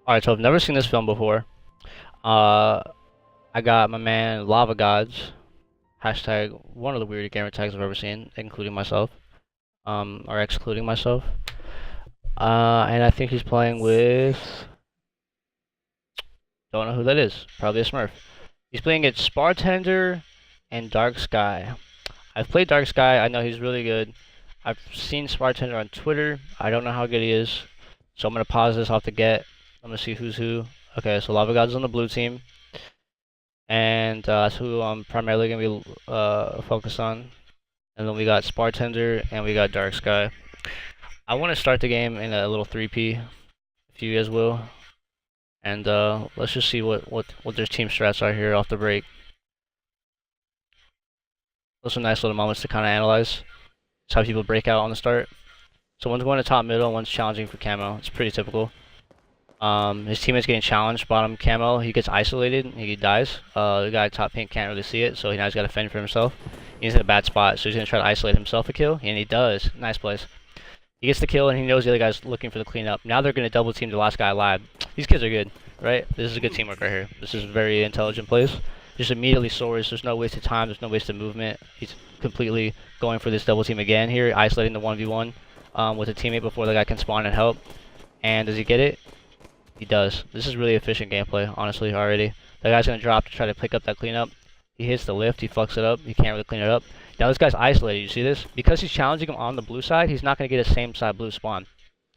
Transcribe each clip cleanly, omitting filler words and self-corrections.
Alright, so I've never seen this film before. Uh, I got my man Lava Gods, hashtag one of the weirdest gamer tags I've ever seen, including myself, or excluding myself. And I think he's playing with, don't know who that is, probably a Smurf. He's playing against Spartender and Dark Sky. I've played Dark Sky, I know he's really good. I've seen Spartender on Twitter, I don't know how good he is, so I'm gonna pause this off the get. I'm gonna see who's who. Okay, so Lava Gods on the blue team. And that's who I'm primarily gonna be focused on. And then we got Spartender and we got Dark Sky. I want to start the game in a little 3P, if you guys will. And let's just see what their team strats are here off the break. Those are nice little moments to kind of analyze. Just how people break out on the start. So one's going to top middle, one's challenging for camo. It's pretty typical. His teammate's getting challenged, bottom camo, he gets isolated, he dies. The guy top pink can't really see it, so now he's got to fend for himself. He's in a bad spot, so he's going to try to isolate himself a kill, and he does. Nice place. He gets the kill, and he knows the other guy's looking for the cleanup. Now they're going to double team the last guy alive. These kids are good, right? This is a good teamwork right here. This is very intelligent plays. Just immediately soars, there's no wasted time, there's no wasted movement. He's completely going for this double team again here, isolating the 1v1 with a teammate before the guy can spawn and help. And does he get it? He does. This is really efficient gameplay, honestly, already. That guy's going to drop to try to pick up that cleanup. He hits the lift, he fucks it up, he can't really clean it up. Now this guy's isolated, you see this? Because he's challenging him on the blue side, he's not going to get a same side blue spawn.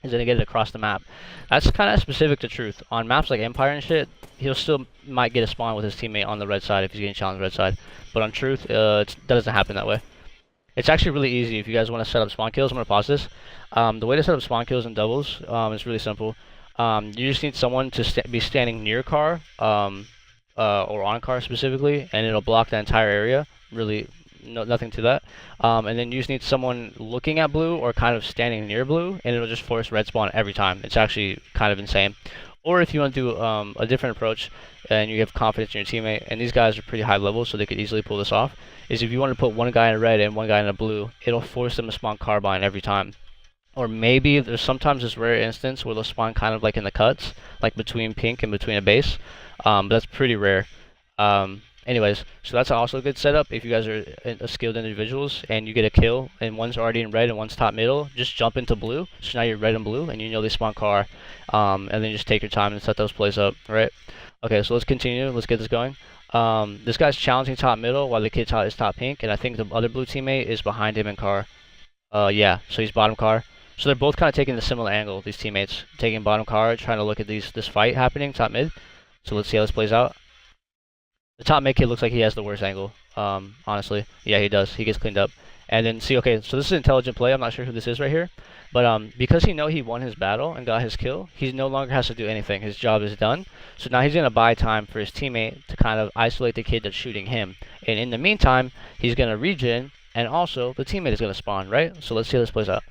He's going to get it across the map. That's kind of specific to Truth. On maps like Empire and shit, he'll still might get a spawn with his teammate on the red side if he's getting challenged red side. But on Truth, that doesn't happen that way. It's actually really easy if you guys want to set up spawn kills. I'm going to pause this. The way to set up spawn kills and doubles is really simple. You just need someone to be standing near a car, or on a car specifically, and it'll block the entire area. Really, nothing to that. And then you just need someone looking at blue or kind of standing near blue, and it'll just force red spawn every time. It's actually kind of insane. Or if you want to do a different approach, and you have confidence in your teammate, and these guys are pretty high level, so they could easily pull this off, is if you want to put one guy in a red and one guy in a blue, it'll force them to spawn carbine every time. Or maybe there's sometimes this rare instance where they'll spawn kind of like in the cuts, like between pink and between a base. But that's pretty rare. Anyways, so that's also a good setup if you guys are skilled individuals and you get a kill and one's already in red and one's top middle. Just jump into blue. So now you're red and blue and you know they spawn car. And then just take your time and set those plays up, right? Okay, so let's continue. Let's get this going. This guy's challenging top middle while the kid is top pink, and I think the other blue teammate is behind him in car. Yeah, so he's bottom car. So they're both kind of taking the similar angle, these teammates. Taking bottom car, trying to look at this fight happening, top mid. So let's see how this plays out. The top mid kid looks like he has the worst angle, honestly. Yeah, he does. He gets cleaned up. And then see, okay, so this is an intelligent play. I'm not sure who this is right here. But because he won his battle and got his kill, he no longer has to do anything. His job is done. So now he's going to buy time for his teammate to kind of isolate the kid that's shooting him. And in the meantime, he's going to regen, and also the teammate is going to spawn, right? So let's see how this plays out.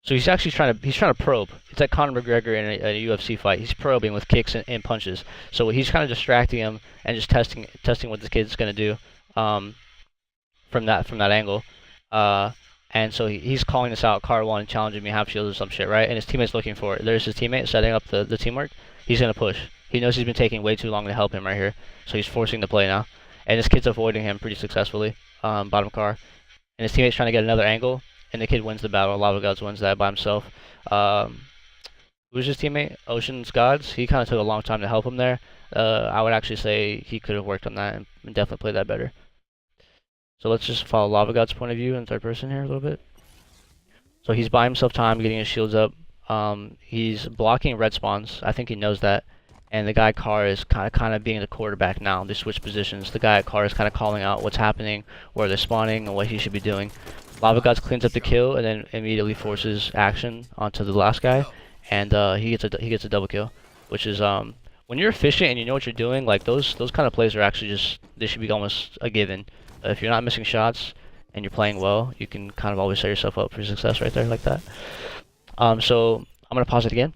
So he's actually trying to probe. It's like Conor McGregor in a UFC fight. He's probing with kicks and punches. So he's kind of distracting him and just testing what this kid's gonna do from that angle. And so he's calling this out, car one, challenging me, half shields or some shit, right? And his teammate's looking for it. There's his teammate setting up the teamwork. He's gonna push. He knows he's been taking way too long to help him right here. So he's forcing the play now. And this kid's avoiding him pretty successfully. Bottom car. And his teammate's trying to get another angle. And the kid wins the battle. Lava Gods wins that by himself. Who's his teammate? Ocean's Gods. He kind of took a long time to help him there. I would actually say he could have worked on that and definitely played that better. So let's just follow Lava God's point of view in third person here a little bit. So he's buying himself time, getting his shields up. He's blocking red spawns. I think he knows that. And the guy car is kind of being the quarterback now. They switch positions. The guy at car is kind of calling out what's happening, where they're spawning, and what he should be doing. Lava Gods cleans up the kill and then immediately forces action onto the last guy, and he gets a double kill, which is when you're efficient and you know what you're doing, like those kind of plays are actually just, they should be almost a given. If you're not missing shots and you're playing well, you can kind of always set yourself up for success right there like that. So I'm gonna pause it again.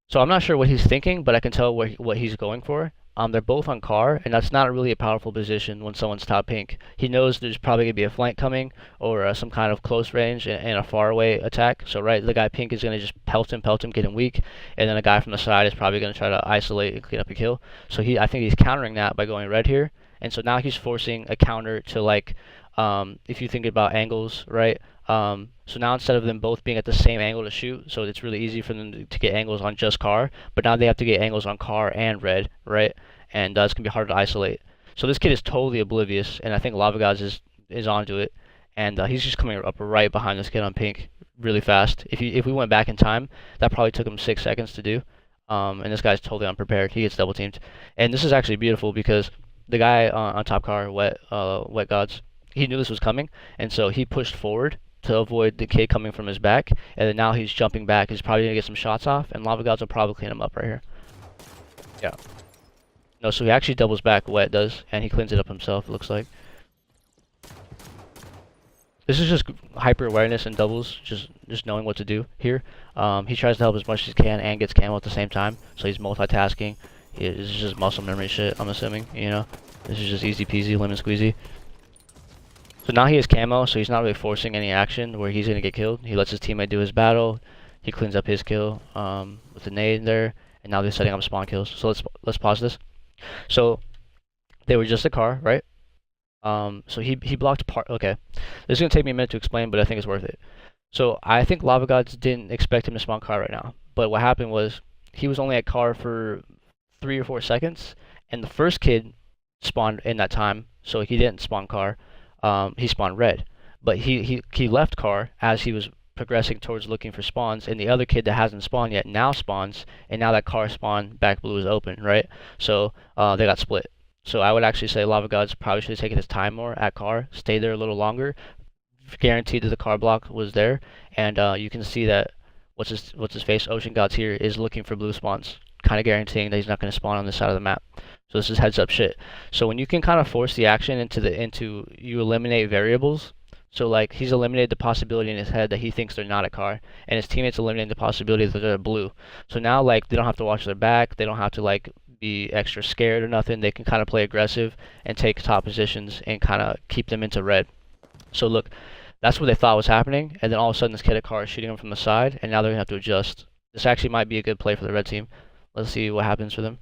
So I'm not sure what he's thinking, but I can tell what he's going for. They're both on car, and that's not really a powerful position when someone's top pink. He knows there's probably gonna be a flank coming or some kind of close range and a far away attack. So right, the guy pink is gonna just pelt him, get him weak, and then a guy from the side is probably gonna try to isolate and clean up a kill. So I think he's countering that by going red here, and so now he's forcing a counter to like, if you think about angles, right? So now instead of them both being at the same angle to shoot, so it's really easy for them to get angles on just car, but now they have to get angles on car and red, right? And it's gonna be hard to isolate. So this kid is totally oblivious, and I think Lava Gods is onto it, and he's just coming up right behind this kid on pink really fast. If we went back in time, that probably took him 6 seconds to do. And this guy's totally unprepared. He gets double teamed, and this is actually beautiful because the guy on top car, Wet Gods, he knew this was coming, and so he pushed forward to avoid the kid coming from his back, and then now he's jumping back. He's probably gonna get some shots off, and Lava Gods will probably clean him up right here. Yeah. No, so he actually doubles back, Wet does, and he cleans it up himself, it looks like. This is just hyper awareness and doubles, just knowing what to do here. He tries to help as much as he can and gets camo at the same time, so he's multitasking. This is just muscle memory shit, I'm assuming, you know? This is just easy peasy, lemon squeezy. So now he has camo, so he's not really forcing any action where he's gonna get killed. He lets his teammate do his battle. He cleans up his kill with the nade there, and now they're setting up spawn kills. So let's pause this. So they were just a car, right? So he blocked part. Okay, this is gonna take me a minute to explain, but I think it's worth it. So I think Lava Gods didn't expect him to spawn car right now, but what happened was he was only at car for 3 or 4 seconds, and the first kid spawned in that time, so he didn't spawn car. He spawned red, but he left car as he was progressing towards looking for spawns, and the other kid that hasn't spawned yet now spawns, and now that car spawned, back blue is open, right? So they got split. So I would actually say Lava Gods probably should have taken his time more at car, stayed there a little longer, guaranteed that the car block was there, and you can see that what's his face, Ocean Gods here, is looking for blue spawns, kind of guaranteeing that he's not going to spawn on this side of the map. So this is heads up shit. So when you can kind of force the action into you eliminate variables. So like he's eliminated the possibility in his head that he thinks they're not a car, and his teammates eliminated the possibility that they're blue. So now like they don't have to watch their back, they don't have to like be extra scared or nothing. They can kind of play aggressive and take top positions and kind of keep them into red. So look, that's what they thought was happening, and then all of a sudden this kid at car is shooting them from the side, and now they're gonna have to adjust. This actually might be a good play for the red team. Let's see what happens for them.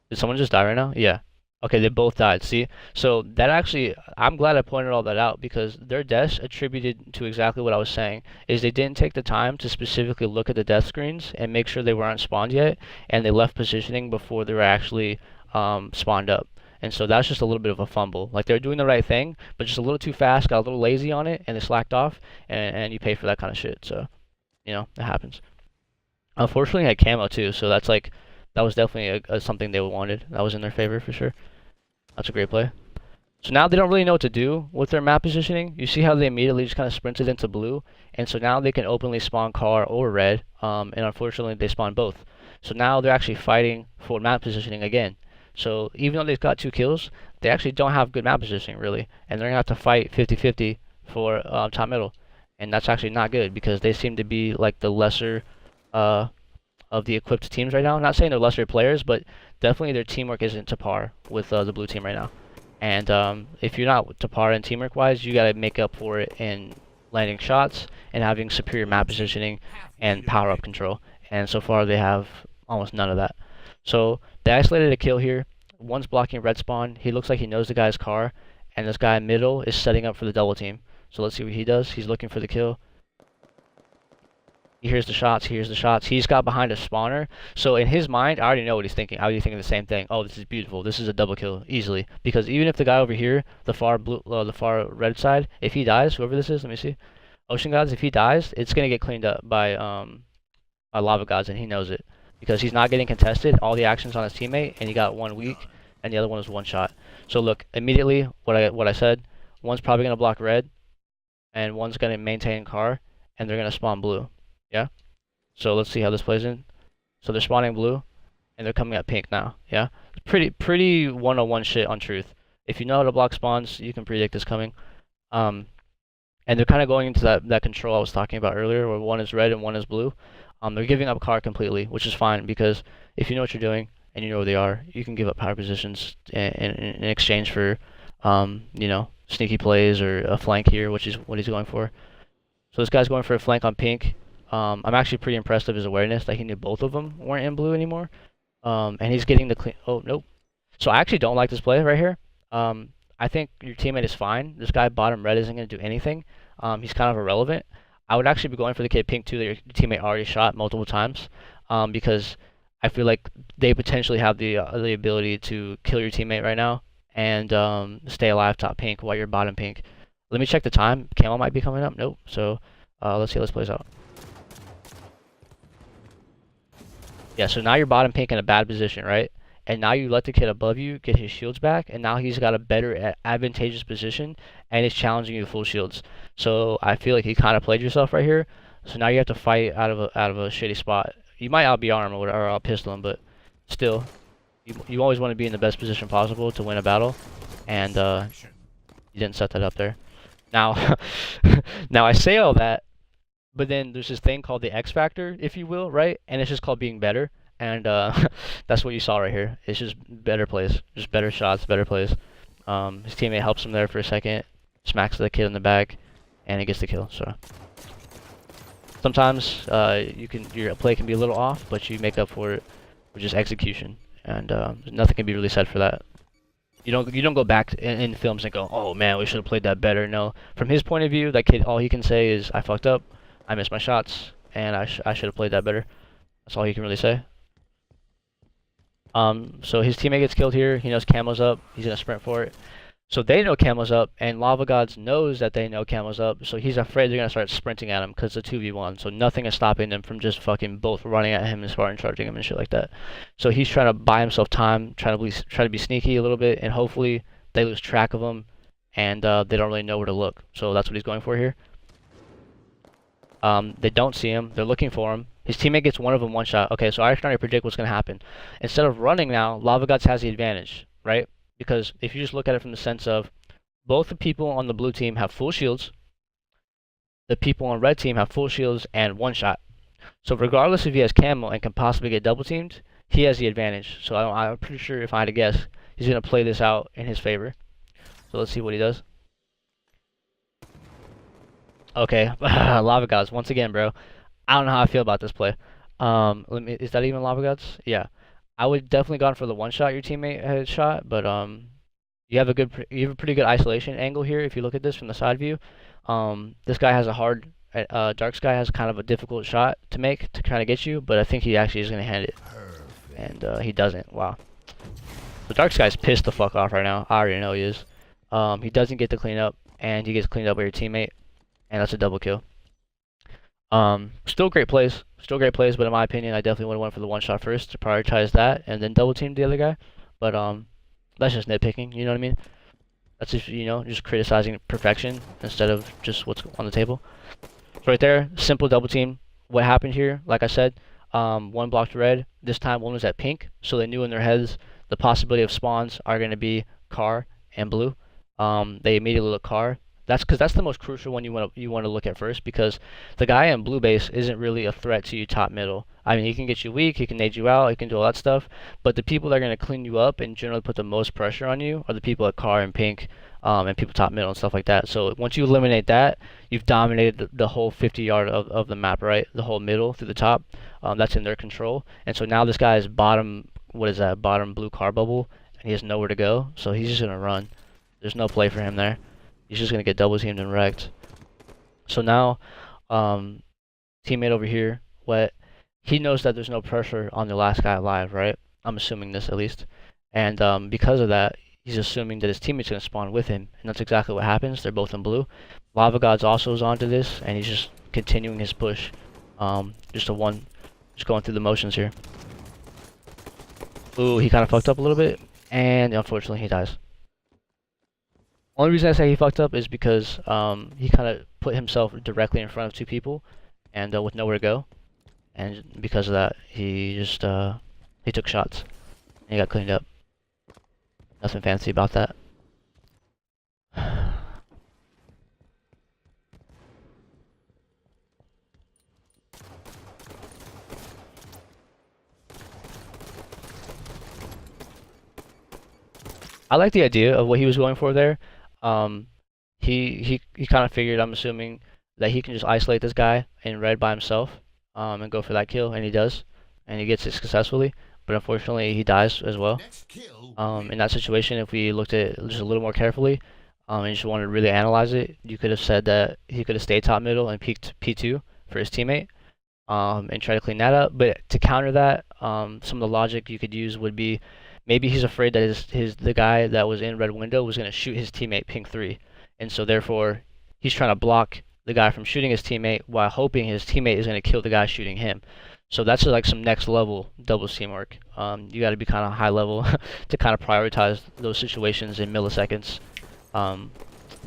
Did someone just die right now? Yeah. Okay, they both died. See? So that actually, I'm glad I pointed all that out because their deaths attributed to exactly what I was saying, is they didn't take the time to specifically look at the death screens and make sure they weren't spawned yet, and they left positioning before they were actually spawned up. And so that's just a little bit of a fumble. Like they're doing the right thing, but just a little too fast, got a little lazy on it, and they slacked off, and you pay for that kind of shit. So, you know, it happens. Unfortunately, I had camo too, so that's like, that was definitely something they wanted. That was in their favor for sure. That's a great play. So now they don't really know what to do with their map positioning. You see how they immediately just kind of sprinted into blue, and so now they can openly spawn car or red, and unfortunately they spawn both. So now they're actually fighting for map positioning again. So even though they've got 2 kills, they actually don't have good map positioning really, and they're gonna have to fight 50-50 for top middle, and that's actually not good because they seem to be like the lesser of the equipped teams right now. I'm not saying they're lesser players, but definitely their teamwork isn't to par with the blue team right now. And if you're not to par in teamwork wise, you gotta make up for it in landing shots and having superior map positioning and power up control. And so far they have almost none of that. So they isolated a kill here. One's blocking red spawn. He looks like he knows the guy's car, and this guy in middle is setting up for the double team. So let's see what he does. He's looking for the kill. He hears the shots, He's got behind a spawner. So in his mind, I already know what he's thinking. I already thinking the same thing. Oh, this is beautiful. This is a double kill easily. Because even if the guy over here, the far blue, the far red side, if he dies, whoever this is, let me see. Ocean Gods, if he dies, it's gonna get cleaned up by Lava Gods, and he knows it. Because he's not getting contested. All the actions on his teammate, and he got one weak, and the other one was one shot. So look, immediately what I said, one's probably gonna block red, and one's gonna maintain car, and they're gonna spawn blue. Yeah? So let's see how this plays in. So they're spawning blue, and they're coming at pink now. Yeah? Pretty 101 shit on truth. If you know how to block spawns, you can predict this coming. And they're kind of going into that control I was talking about earlier, where one is red and one is blue. They're giving up car completely, which is fine because if you know what you're doing and you know where they are, you can give up power positions in exchange for, you know, sneaky plays or a flank here, which is what he's going for. So this guy's going for a flank on pink. I'm actually pretty impressed of his awareness that he knew both of them weren't in blue anymore. And he's getting the clean. Oh, nope. So I actually don't like this play right here. I think your teammate is fine. This guy bottom red isn't going to do anything. He's kind of irrelevant. I would actually be going for the kid pink too that your teammate already shot multiple times, because I feel like they potentially have the ability to kill your teammate right now and stay alive top pink while you're bottom pink. Let me check the time. Camo might be coming up. Nope. So let's see how this plays out. Yeah, so now you're bottom pink in a bad position, right? And now you let the kid above you get his shields back, and now he's got a better advantageous position, and he's challenging you to full shields. So I feel like he kind of played yourself right here. So now you have to fight out of a shitty spot. You might outBR him or out pistol him, but still, you always want to be in the best position possible to win a battle, and you didn't set that up there. Now, now I say all that, but then there's this thing called the X factor, if you will, right? And it's just called being better. And that's what you saw right here. It's just better plays, just better shots, better plays. His teammate helps him there for a second, smacks the kid in the back, and he gets the kill. So sometimes your play can be a little off, but you make up for it with just execution, and nothing can be really said for that. You don't go back in films and go, oh man, we should have played that better. No, from his point of view, that kid, all he can say is, I fucked up, I missed my shots, and I should have played that better. That's all he can really say. So his teammate gets killed here. He knows Camo's up. He's gonna sprint for it. So they know Camo's up, and Lava Gods knows that they know Camo's up. So he's afraid they're gonna start sprinting at him because it's a 2v1. So nothing is stopping them from just fucking both running at him and starting charging him and shit like that. So he's trying to buy himself time, try to be sneaky a little bit, and hopefully they lose track of him, and they don't really know where to look. So that's what he's going for here. They don't see him. They're looking for him. His teammate gets one of them one shot. Okay, so I can already predict what's going to happen. Instead of running now, Lava Guts has the advantage, right? Because if you just look at it from the sense of both the people on the blue team have full shields, the people on red team have full shields and one shot. So regardless if he has camo and can possibly get double teamed, he has the advantage. So I'm pretty sure if I had to guess, he's going to play this out in his favor. So let's see what he does. Okay, Lava Gods once again, bro. I don't know how I feel about this play. Is that even Lava Gods? Yeah, I would definitely gone for the one shot your teammate had shot, but you have a pretty good isolation angle here if you look at this from the side view. This guy has a hard, Dark Sky has kind of a difficult shot to make to kind of get you, but I think he actually is gonna hand it, and he doesn't. Wow. The Dark Sky's pissed the fuck off right now. I already know he is. He doesn't get the cleanup, and he gets cleaned up by your teammate, and that's a double kill. Still great plays, but in my opinion, I definitely would have went for the one shot first to prioritize that, and then double team the other guy. But that's just nitpicking, you know what I mean? That's just, you know, just criticizing perfection instead of just what's on the table. So right there, simple double team. What happened here? Like I said, one blocked red. This time one was at pink, so they knew in their heads the possibility of spawns are going to be car and blue. They immediately look car. That's because that's the most crucial one you want to look at first, because the guy in blue base isn't really a threat to you top middle. I mean, he can get you weak, he can nade you out, he can do all that stuff, but the people that are going to clean you up and generally put the most pressure on you are the people at car and pink, and people top middle and stuff like that. So once you eliminate that, you've dominated the whole 50 yard of the map, right? The whole middle through the top, that's in their control. And so now this guy is bottom, what is that, bottom blue car bubble, and he has nowhere to go, so he's just going to run. There's no play for him there. He's just gonna get double teamed and wrecked. So now, teammate over here, he knows that there's no pressure on the last guy alive, right? I'm assuming this at least. And because of that, he's assuming that his teammate's gonna spawn with him, and that's exactly what happens. They're both in blue. Lava Gods also is onto this, and he's just continuing his push. Just going through the motions here. Ooh, he kind of fucked up a little bit, and unfortunately he dies. Only reason I say he fucked up is because he kind of put himself directly in front of two people, and with nowhere to go, and because of that, he just he took shots, and he got cleaned up. Nothing fancy about that. I like the idea of what he was going for there. Um, he kind of figured, I'm assuming, that he can just isolate this guy in red by himself, and go for that kill, and he does, and he gets it successfully. But unfortunately, he dies as well. In that situation, if we looked at it just a little more carefully, and just wanted to really analyze it, you could have said that he could have stayed top middle and peeked P2 for his teammate, and try to clean that up. But to counter that, some of the logic you could use would be maybe he's afraid that the guy that was in red window was going to shoot his teammate ping 3, and so therefore he's trying to block the guy from shooting his teammate while hoping his teammate is going to kill the guy shooting him. So that's like some next level doubles teamwork. You got to be kind of high level to kind of prioritize those situations in milliseconds. But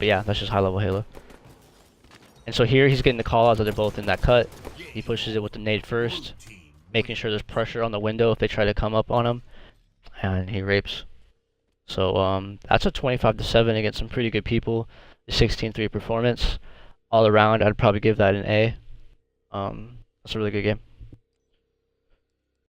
yeah, that's just high level Halo. And so here he's getting the call out that they're both in that cut. He pushes it with the nade first, making sure there's pressure on the window if they try to come up on him, and he rapes. So that's a 25-7 against some pretty good people. The 16-3 performance all around. I'd probably give that an A. That's a really good game.